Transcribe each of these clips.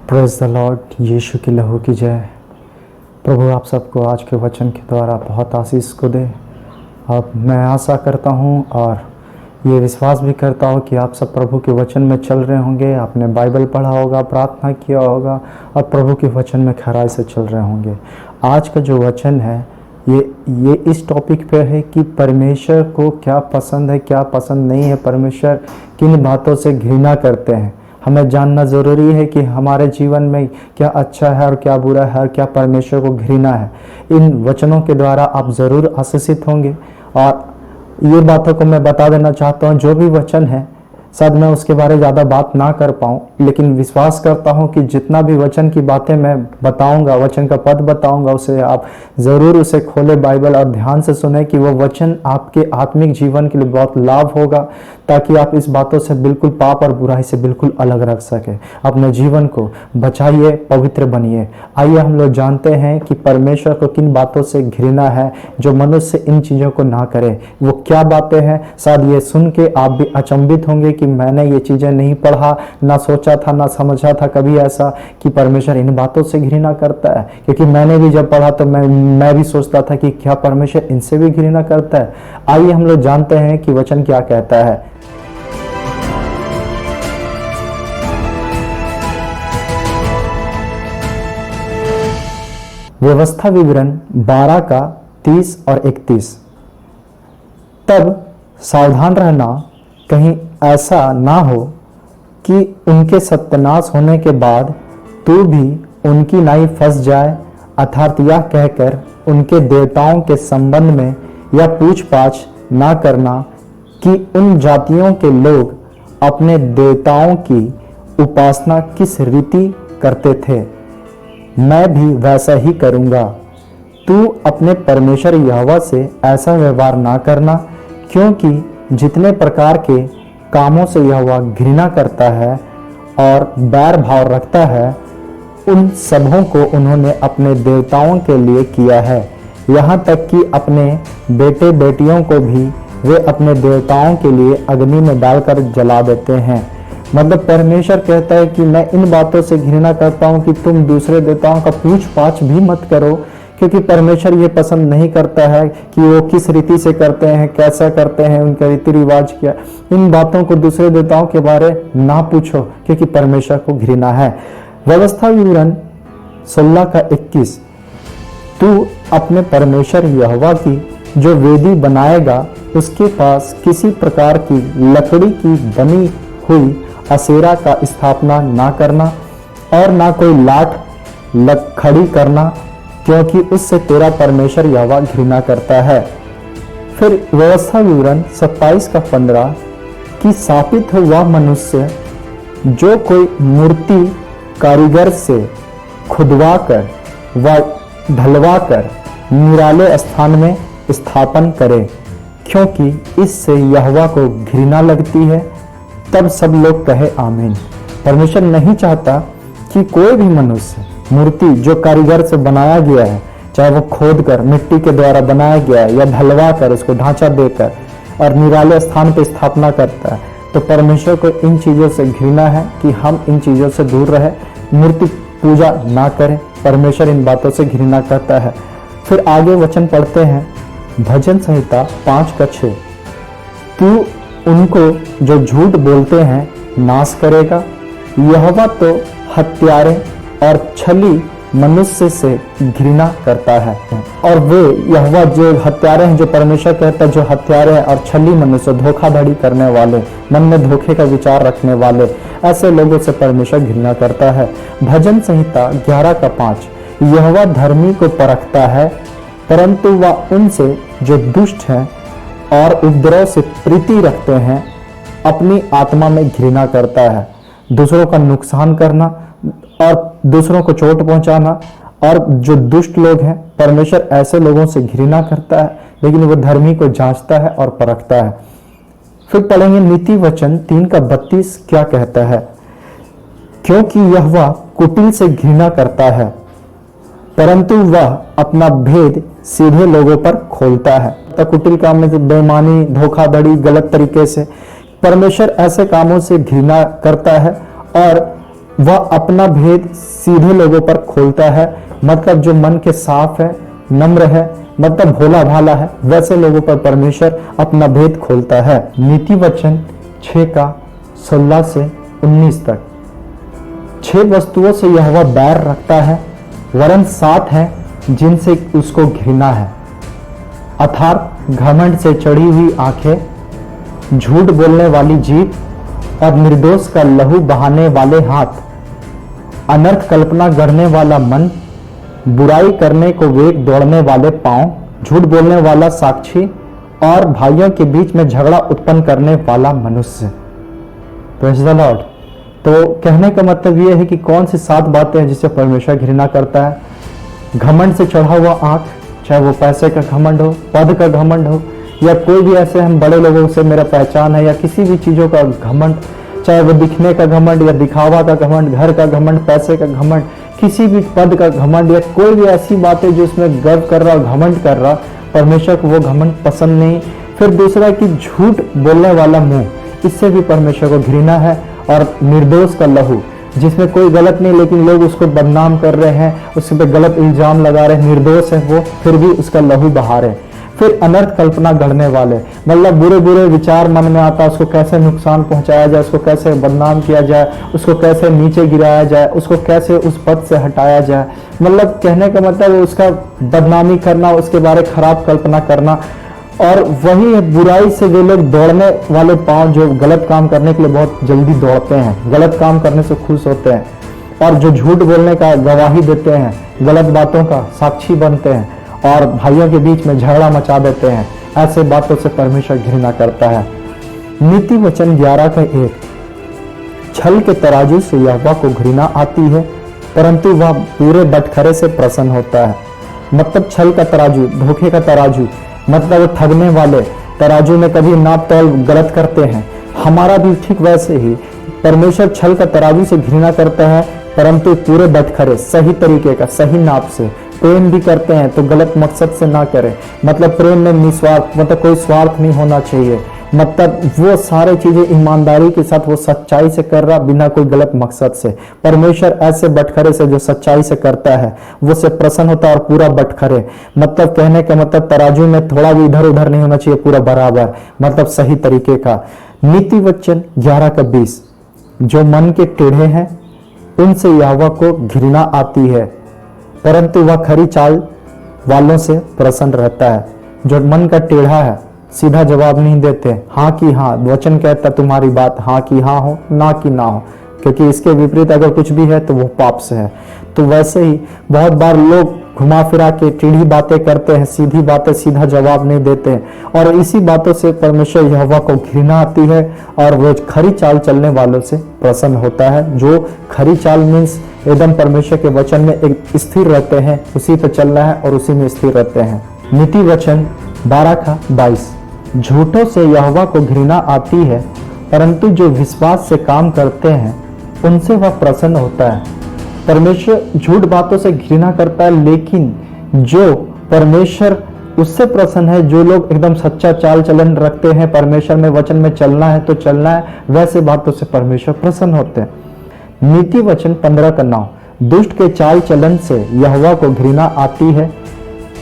Praise the Lord. यीशु की लहू की जय। प्रभु आप सबको आज के वचन के द्वारा बहुत आशीष को दे। अब मैं आशा करता हूँ और ये विश्वास भी करता हूँ कि आप सब प्रभु के वचन में चल रहे होंगे। आपने बाइबल पढ़ा होगा, प्रार्थना किया होगा और प्रभु के वचन में खराई से चल रहे होंगे। आज का जो वचन है ये इस टॉपिक पे है कि परमेश्वर को क्या पसंद है, क्या पसंद नहीं है, परमेश्वर किन बातों से घृणा करते हैं। हमें जानना ज़रूरी है कि हमारे जीवन में क्या अच्छा है और क्या बुरा है और क्या परमेश्वर को घृणा है। इन वचनों के द्वारा आप ज़रूर आशीषित होंगे और ये बातों को मैं बता देना चाहता हूँ। जो भी वचन है शायद मैं उसके बारे ज़्यादा बात ना कर पाऊँ, लेकिन विश्वास करता हूँ कि जितना भी वचन की बातें मैं बताऊँगा, वचन का पद बताऊँगा, उसे आप ज़रूर उसे खोले बाइबल और ध्यान से सुने कि वो वचन आपके आत्मिक जीवन के लिए बहुत लाभ होगा, ताकि आप इस बातों से बिल्कुल पाप और बुराई से बिल्कुल अलग रख सके। अपने जीवन को बचाइए, पवित्र बनिए। आइए हम लोग जानते हैं कि परमेश्वर को किन बातों से घृणा है, जो मनुष्य इन चीज़ों को ना करे। वो क्या बातें हैं, शायद ये सुन के आप भी अचंभित होंगे कि मैंने ये चीज़ें नहीं पढ़ा, ना सोचा था, ना समझा था कभी ऐसा कि परमेश्वर इन बातों से घृणा करता है। क्योंकि मैंने भी जब पढ़ा तो मैं भी सोचता था कि क्या परमेश्वर इनसे भी घृणा करता है। आइए हम लोग जानते हैं कि वचन क्या कहता है। व्यवस्था विवरण 12 का 30 और 31। तब सावधान रहना, कहीं ऐसा ना हो कि उनके सत्यानाश होने के बाद तू भी उनकी नाई फंस जाए, अर्थात यह कहकर उनके देवताओं के संबंध में यह पूछताछ ना करना कि उन जातियों के लोग अपने देवताओं की उपासना किस रीति करते थे, मैं भी वैसा ही करूँगा। तू अपने परमेश्वर यहोवा से ऐसा व्यवहार ना करना, क्योंकि जितने प्रकार के कामों से यहोवा घृणा करता है और बैर भाव रखता है, उन सबों को उन्होंने अपने देवताओं के लिए किया है। यहाँ तक कि अपने बेटे बेटियों को भी वे अपने देवताओं के लिए अग्नि में डालकर जला देते हैं। मतलब परमेश्वर कहता है कि मैं इन बातों से घृणा करता हूँ कि तुम दूसरे देवताओं का पूछ पाछ भी मत करो, क्योंकि परमेश्वर ये पसंद नहीं करता है कि वो किस रीति से करते हैं, कैसा करते हैं, उनका रीति रिवाज क्या। इन बातों को दूसरे देवताओं के बारे ना पूछो, क्योंकि परमेश्वर को घृणा है। व्यवस्था विवरण 16 का 21। तू अपने परमेश्वर यहोवा की जो वेदी बनाएगा, उसके पास किसी प्रकार की लकड़ी की बनी हुई असेरा का स्थापना ना करना और ना कोई लाठ खड़ी करना, क्योंकि उससे तेरा परमेश्वर यहोवा घृणा करता है। फिर व्यवस्था विवरण 27 का 15 कि शापित हो वह मनुष्य जो कोई मूर्ति कारीगर से खुदवा कर व ढलवा कर निराले स्थान में स्थापन करे, क्योंकि इससे यहोवा को घृणा लगती है। तब सब लोग कहे आमीन। परमेश्वर नहीं चाहता कि कोई भी मनुष्य मूर्ति जो कारीगर से बनाया गया है, चाहे वो खोद कर मिट्टी के द्वारा बनाया गया है या ढलवा कर उसको ढांचा देकर और निराले स्थान पर स्थापना करता है, तो परमेश्वर को इन चीज़ों से घृणा है कि हम इन चीज़ों से दूर रहे, मूर्ति पूजा ना करें। परमेश्वर इन बातों से घृणा करता है। फिर आगे वचन पढ़ते हैं, भजन संहिता 5 का 6। तू उनको जो झूठ बोलते हैं नाश करेगा। यहोवा तो हत्यारे और छली मनुष्य से घृणा करता है। और वे यहोवा जो हत्यारे हैं, जो परमेश्वर कहता है जो हत्यारे हैं और छली मनुष्य, धोखाधड़ी करने वाले, मन में धोखे का विचार रखने वाले, ऐसे लोगों से परमेश्वर घृणा करता है। भजन संहिता 11 का 5। यहोवा धर्मी को परखता है, परंतु वह उनसे जो दुष्ट हैं और उपद्रव से प्रीति रखते हैं अपनी आत्मा में घृणा करता है। दूसरों का नुकसान करना और दूसरों को चोट पहुंचाना और जो दुष्ट लोग हैं, परमेश्वर ऐसे लोगों से घृणा करता है, लेकिन वो धर्मी को जांचता है और परखता है। फिर पढ़ेंगे नीति वचन 3 का 32 क्या कहता है, क्योंकि यहोवा कुटिल से घृणा करता है, परंतु वह अपना भेद सीधे लोगों पर खोलता है। कुटिल काम में बेईमानी, धोखाधड़ी, गलत तरीके से, परमेश्वर ऐसे कामों से घृणा करता है और वह अपना भेद सीधे लोगों पर खोलता है, मतलब जो मन के साफ है, नम्र है, मतलब भोला भाला है, वैसे लोगों पर परमेश्वर अपना भेद खोलता है। नीति वचन 6 का 16 से 19 तक। 6 वस्तुओं से यहोवा बैर रखता है, वरन 7 है जिनसे उसको घृणा है, अर्थात घमंड से चढ़ी हुई आंखें, झूठ बोलने वाली जीभ और निर्दोष का लहू बहाने वाले हाथ, अनर्थ कल्पना गढ़ने वाला मन, बुराई करने को वेग दौड़ने वाले पांव, झूठ बोलने वाला साक्षी और भाइयों के बीच में झगड़ा उत्पन्न करने वाला मनुष्य। Praise the Lord. तो कहने का मतलब यह है कि कौन सी 7 बातें हैं जिसे परमेश्वर घृणा करता है। घमंड से चढ़ा हुआ आंख, चाहे वो पैसे का घमंड हो, पद का घमंड हो, या कोई भी ऐसे हम बड़े लोगों से मेरा पहचान है, या किसी भी चीजों का घमंड, चाहे वो दिखने का घमंड या दिखावा का घमंड, घर का घमंड, पैसे का घमंड, किसी भी पद का घमंड, या कोई भी ऐसी बातें जो इसमें गर्व कर रहा, घमंड कर रहा, परमेश्वर को वो घमंड पसंद नहीं। फिर दूसरा कि झूठ बोलने वाला मुंह, इससे भी परमेश्वर को घृणा है। और निर्दोष का लहू, जिसमें कोई गलत नहीं लेकिन लोग उसको बदनाम कर रहे हैं, उस पर गलत इल्जाम लगा रहे हैं, निर्दोष है वो, फिर भी उसका लहू बहा रहे हैं। फिर अनर्थ कल्पना गढ़ने वाले, मतलब बुरे बुरे विचार मन में आता, उसको कैसे नुकसान पहुंचाया जाए, उसको कैसे बदनाम किया जाए, उसको कैसे नीचे गिराया जाए, उसको कैसे उस पद से हटाया जाए, मतलब कहने का मतलब उसका बदनामी करना, उसके बारे में खराब कल्पना करना। और वही बुराई से वे लोग दौड़ने वाले पांव, जो गलत काम करने के लिए बहुत जल्दी दौड़ते हैं, गलत काम करने से खुश होते हैं, और जो झूठ बोलने का गवाही देते हैं, गलत बातों का साक्षी बनते हैं और भाइयों के बीच में झगड़ा मचा देते हैं, ऐसे बातों से परमेश्वर घृणा करता है। नीति वचन 11 का 1। छल के तराजू से यहोवा को घृणा आती है, परंतु वह पूरे बटखरे से प्रसन्न होता है। मतलब छल का तराजू, धोखे का तराजू, मतलब ठगने वाले तराजू में कभी नाप तौल गलत करते हैं। हमारा भी ठीक वैसे ही परमेश्वर छल का तराजू से घृणा करता है, परंतु पूरे बटखरे सही तरीके का, सही नाप से। प्रेम भी करते हैं तो गलत मकसद से ना करें, मतलब प्रेम में निस्वार्थ, मतलब कोई स्वार्थ नहीं होना चाहिए, मतलब वो सारे चीजें ईमानदारी के साथ वो सच्चाई से कर रहा, बिना कोई गलत मकसद से। परमेश्वर ऐसे बटखरे से जो सच्चाई से करता है वो से प्रसन्न होता है। और पूरा बटखरे, मतलब कहने का मतलब तराजू में थोड़ा भी इधर उधर नहीं होना चाहिए, पूरा बराबर, मतलब सही तरीके का। नीति वचन 11 का 20। जो मन के टेढ़े हैं उनसे यहोवा को घृणा आती है, परंतु वह खरी चाल वालों से प्रसन्न रहता है। जो मन का टेढ़ा है, सीधा जवाब नहीं देते, हाँ की हाँ, वचन कहता तुम्हारी बात हाँ की हाँ हो, ना की ना हो, क्योंकि इसके विपरीत अगर कुछ भी है तो वो पाप से है। तो वैसे ही बहुत बार लोग घुमा फिरा के टेढ़ी बातें करते हैं, सीधी बातें सीधा जवाब नहीं देते हैं, और इसी बातों से परमेश्वर यहोवा को घृणा आती है और वो खरी चाल चलने वालों से प्रसन्न होता है। जो खरी चाल मीन्स एकदम परमेश्वर के वचन में एक स्थिर रहते हैं, उसी पे चलना है और उसी में स्थिर रहते हैं। नीति वचन 12 का 22। झूठों से यहोवा को घृणा आती है, परंतु जो विश्वास से काम करते हैं उनसे वह प्रसन्न होता है। परमेश्वर झूठ बातों से घृणा करता है, लेकिन जो परमेश्वर उससे प्रसन्न है, जो लोग एकदम सच्चा चाल चलन रखते हैं, परमेश्वर में वचन में चलना है तो चलना है, वैसे बातों से परमेश्वर प्रसन्न होते हैं। नीति वचन 15 का 9। दुष्ट के चाल चलन से यहोवा को घृणा आती है,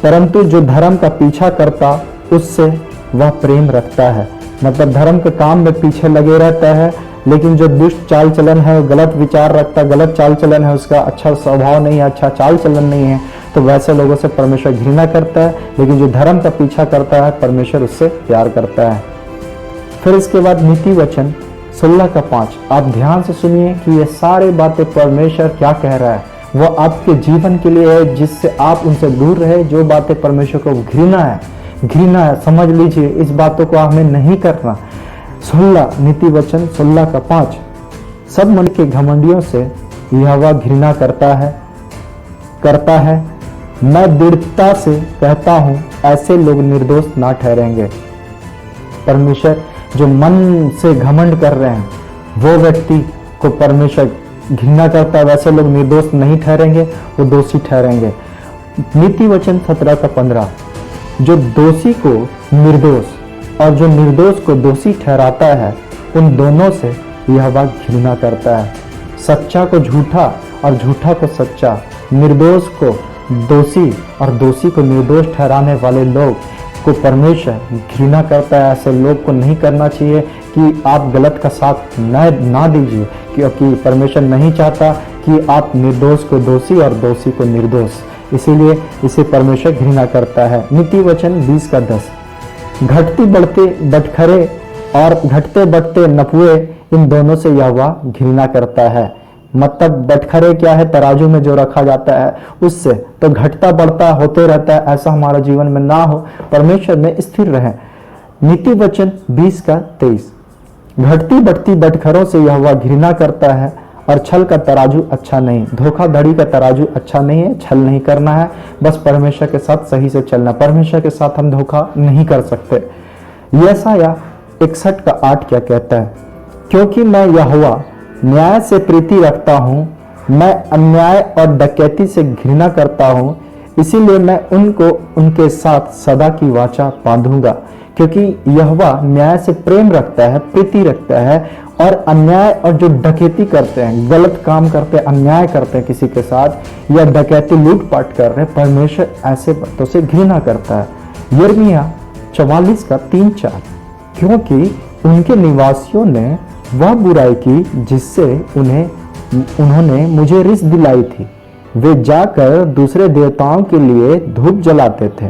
परंतु जो धर्म का पीछा करता उससे वह प्रेम रखता है। मतलब धर्म के काम में पीछे लगे रहता है, लेकिन जो दुष्ट चाल चलन है, गलत विचार रखता, गलत चाल चलन है, उसका अच्छा स्वभाव नहीं है, अच्छा चाल चलन नहीं है, तो वैसे लोगों से परमेश्वर घृणा करता है। लेकिन जो धर्म का पीछा करता है, परमेश्वर उससे प्यार करता है। फिर इसके बाद नीति वचन 16 का 5। आप ध्यान से सुनिए कि ये सारी बातें परमेश्वर क्या कह रहा है, वो आपके जीवन के लिए है, जिससे आप उनसे दूर रहे। जो बातें परमेश्वर को घृणा है, समझ लीजिए, इस बातों को हमें नहीं करना। 16 नीति वचन 16 का 5। सब मन के घमंडियों से यहोवा घृणा करता है। मैं दृढ़ता से कहता हूं, ऐसे लोग निर्दोष ना ठहरेंगे। परमेश्वर जो मन से घमंड कर रहे हैं, वो व्यक्ति को परमेश्वर घृणा करता है, वैसे लोग निर्दोष नहीं ठहरेंगे, वो दोषी ठहरेंगे। नीति वचन 17 का 15। जो दोषी को निर्दोष और जो निर्दोष को दोषी ठहराता है, उन दोनों से यहोवा घृणा करता है। सच्चा को झूठा और झूठा को सच्चा, निर्दोष को दोषी और दोषी को निर्दोष ठहराने वाले लोग को परमेश्वर घृणा करता है। ऐसे लोग को नहीं करना चाहिए कि आप गलत का साथ ना दीजिए, क्योंकि परमेश्वर नहीं चाहता कि आप निर्दोष को दोषी और दोषी को निर्दोष, इसीलिए इसे परमेश्वर घृणा करता है। नीति वचन 20:10, घटती बढ़ते बटखरे और घटते बढ़ते नपुए, इन दोनों से यहोवा घृणा करता है। मतलब बटखरे क्या है, तराजू में जो रखा जाता है उससे, तो घटता बढ़ता होते रहता है, ऐसा हमारा जीवन में ना हो, परमेश्वर में स्थिर रहे। नीति वचन 20:23, घटती बढ़ती बटखरों से यहोवा घृणा करता है और छल का तराजू अच्छा नहीं। धोखाधड़ी का तराजू अच्छा नहीं है, छल नहीं करना है, बस परमेश्वर के साथ सही से चलना। परमेश्वर के साथ हम धोखा नहीं कर सकते। यशायाह 61:8 क्या कहता है, क्योंकि मैं यहोवा न्याय से प्रीति रखता हूँ, मैं अन्याय और डकैती से घृणा करता हूँ, इसीलिए मैं उनको उनके साथ सदा की वाचा बांधूंगा। क्योंकि यहोवा न्याय से प्रेम रखता है, प्रीति रखता है, और अन्याय और जो डकैती करते हैं, गलत काम करते हैं, अन्याय करते हैं किसी के साथ, या डकैती लूटपाट कर रहे हैं, परमेश्वर ऐसे बातों से घृणा करता है। यिर्मयाह 44:3-4, क्योंकि उनके निवासियों ने वह बुराई की जिससे उन्होंने मुझे रिस दिलाई थी। वे जाकर दूसरे देवताओं के लिए धूप जलाते थे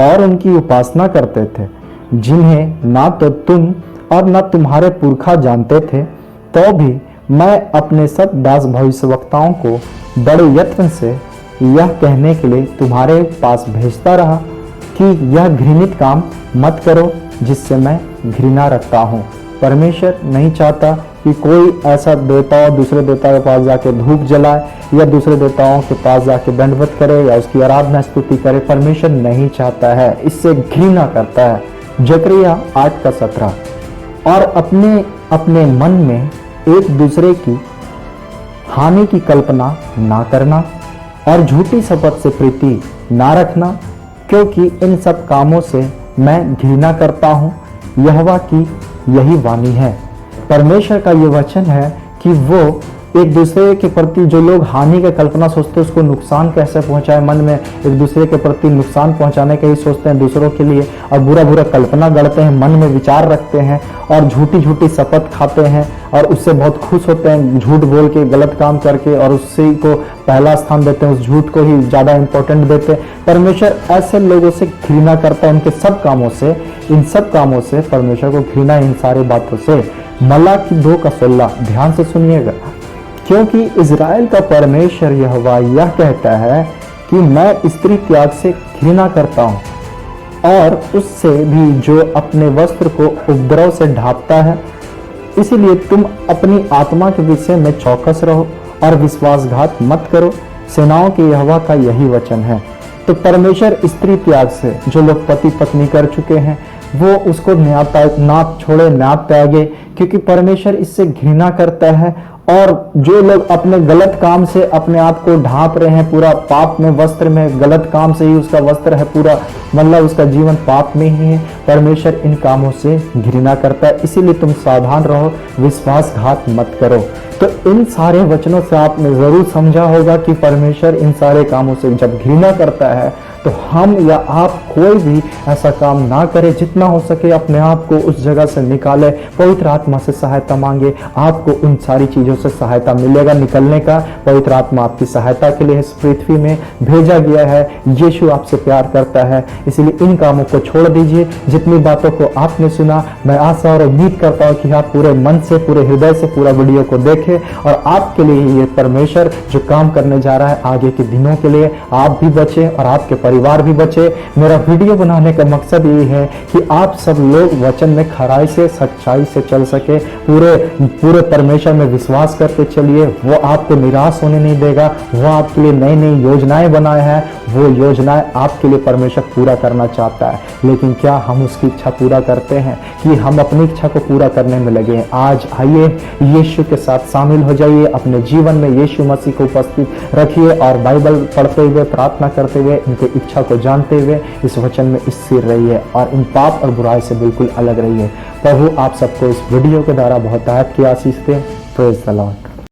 और उनकी उपासना करते थे, जिन्हें ना तो तुम और ना तुम्हारे पुरखा जानते थे। तो भी मैं अपने सब दास भविष्यवक्ताओं को बड़े यत्न से यह कहने के लिए तुम्हारे पास भेजता रहा कि यह घृणित काम मत करो जिससे मैं घृणा रखता हूँ। परमेश्वर नहीं चाहता कि कोई ऐसा देवताओं दूसरे देवताओं के पास जाके धूप जलाए या दूसरे देवताओं के पास जाके दंडवत करे या उसकी आराधना स्तुति करे। परमेश्वर नहीं चाहता है, इससे घृणा करता है। जकरिया 8:17, और अपने अपने मन में एक दूसरे की हानि की कल्पना ना करना और झूठी शपथ से प्रीति ना रखना, क्योंकि इन सब कामों से मैं घृणा करता हूँ। यहोवा की यही वाणी है। परमेश्वर का ये वचन है कि वो एक दूसरे के प्रति, जो लोग हानि की कल्पना सोचते हैं, उसको नुकसान कैसे पहुंचाए, मन में एक दूसरे के प्रति नुकसान पहुंचाने का ही सोचते हैं दूसरों के लिए, और बुरा बुरा कल्पना गढ़ते हैं, मन में विचार रखते हैं और झूठी झूठी शपथ खाते हैं और उससे बहुत खुश होते हैं, झूठ बोल के गलत काम करके, और उसी को पहला स्थान देते हैं, उस झूठ को ही ज़्यादा इंपॉर्टेंट देते हैं। परमेश्वर ऐसे लोगों से घृणा करता है, उनके सब कामों से, इन सब कामों से परमेश्वर को घृणा, इन सारी बातों से। मलाकी 2:16 ध्यान से सुनिएगा, क्योंकि इज़राइल का परमेश्वर यहोवा यह कहता है कि मैं स्त्री त्याग से घृणा करता हूँ और उससे भी जो अपने वस्त्र को उपद्रव से ढांपता है। इसीलिए तुम अपनी आत्मा के विषय में चौकस रहो और विश्वासघात मत करो। सेनाओं के यहोवा का यही वचन है। तो परमेश्वर स्त्री त्याग से, जो लोग पति पत्नी कर चुके हैं, वो उसको ना छोड़े, ना त्यागे, क्योंकि परमेश्वर इससे घृणा करता है। और जो लोग अपने गलत काम से अपने आप को ढांप रहे हैं, पूरा पाप में, वस्त्र में, गलत काम से ही उसका वस्त्र है पूरा, मतलब उसका जीवन पाप में ही है, परमेश्वर इन कामों से घृणा करता है। इसीलिए तुम सावधान रहो, विश्वासघात मत करो। तो इन सारे वचनों से आपने जरूर समझा होगा कि परमेश्वर इन सारे कामों से जब घृणा करता है तो हम या आप कोई भी ऐसा काम ना करे। जितना हो सके अपने आप को उस जगह से निकाले, पवित्र आत्मा से सहायता मांगे, आपको उन सारी चीजों से सहायता मिलेगा निकलने का। पवित्र आत्मा आपकी सहायता के लिए इस पृथ्वी में भेजा गया है। यीशु आपसे प्यार करता है, इसलिए इन कामों को छोड़ दीजिए। जितनी बातों को आपने सुना, मैं आशा और उम्मीद करता हूँ कि आप पूरे मन से, पूरे हृदय से पूरा वीडियो को देखें, और आपके लिए ये परमेश्वर जो काम करने जा रहा है आगे के दिनों के लिए, आप भी बचे और आपके परिवार भी बचे। मेरा वीडियो बनाने का मकसद ये है कि आप सब लोग वचन में खराई से, सच्चाई से चल सके, पूरे परमेश्वर में विश्वास करते चलिए। वो आपको निराश होने नहीं देगा। वो आपके लिए नई नई योजनाएं बनाए हैं, वो योजनाएं आपके लिए परमेश्वर पूरा करना चाहता है। लेकिन क्या हम उसकी इच्छा पूरा करते हैं कि हम अपनी इच्छा को पूरा करने में लगे हैं? आज आइए यीशु के साथ शामिल हो जाइए, अपने जीवन में यीशु मसीह को उपस्थित रखिए और बाइबल पढ़ते हुए, प्रार्थना करते हुए, इनकी इच्छा को जानते हुए इस वचन में स्थिर रहिए और इन पाप और बुराई से बिल्कुल अलग रहिए। प्रभु आप सबको इस वीडियो के द्वारा बहुत की आशीष दे। Praise the Lord.